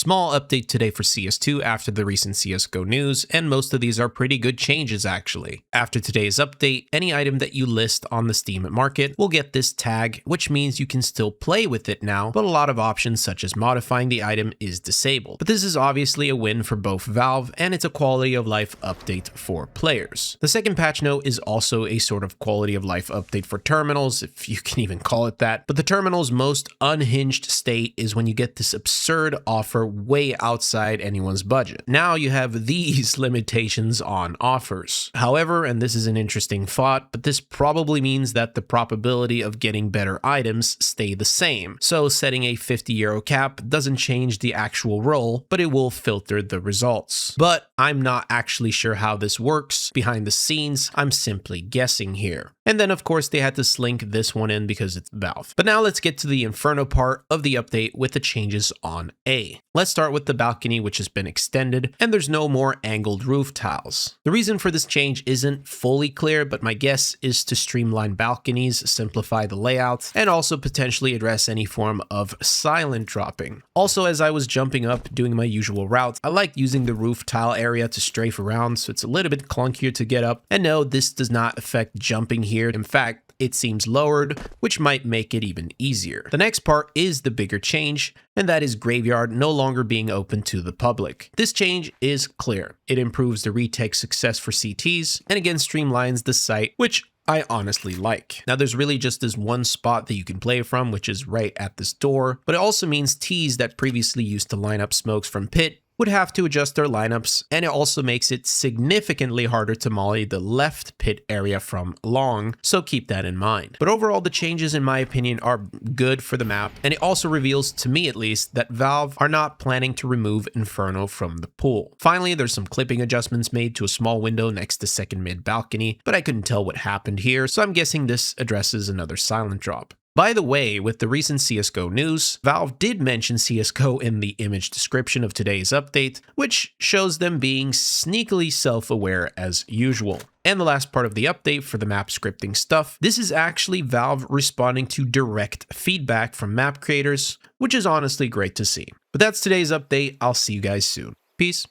Small update today for CS2 after the recent CSGO news, and most of these are pretty good changes actually. After today's update, any item that you list on the Steam market will get this tag, which means you can still play with it now, but a lot of options such as modifying the item is disabled. But this is obviously a win for both Valve, and it's a quality of life update for players. The second patch note is also a sort of quality of life update for terminals, if you can even call it that, but the terminal's most unhinged state is when you get this absurd offer way outside anyone's budget. Now you have these limitations on offers. However, and this is an interesting thought, but this probably means that the probability of getting better items stay the same. So setting a €50 cap doesn't change the actual roll, but it will filter the results. But I'm not actually sure how this works behind the scenes. I'm simply guessing here. And then of course they had to slink this one in because it's Valve. But now let's get to the Inferno part of the update with the changes on A. Let's start with the balcony, which has been extended, and there's no more angled roof tiles. The reason for this change isn't fully clear, but my guess is to streamline balconies, simplify the layout, and also potentially address any form of silent dropping. Also, as I was jumping up doing my usual route, I like using the roof tile area to strafe around, so it's a little bit clunkier to get up. And no, this does not affect jumping here. In fact, it seems lowered, which might make it even easier. The next part is the bigger change, and that is Graveyard no longer being open to the public. This change is clear. It improves the retake success for CTs, and again streamlines the site, which I honestly like. Now there's really just this one spot that you can play from, which is right at this door, but it also means Ts that previously used to line up smokes from pit would have to adjust their lineups, and it also makes it significantly harder to molly the left pit area from long, so keep that in mind. But overall, the changes in my opinion are good for the map, and it also reveals, to me at least, that Valve are not planning to remove Inferno from the pool. Finally, there's some clipping adjustments made to a small window next to second mid balcony, but I couldn't tell what happened here, so I'm guessing this addresses another silent drop. By the way, with the recent CSGO news, Valve did mention CSGO in the image description of today's update, which shows them being sneakily self-aware as usual. And the last part of the update for the map scripting stuff, this is actually Valve responding to direct feedback from map creators, which is honestly great to see. But that's today's update. I'll see you guys soon. Peace.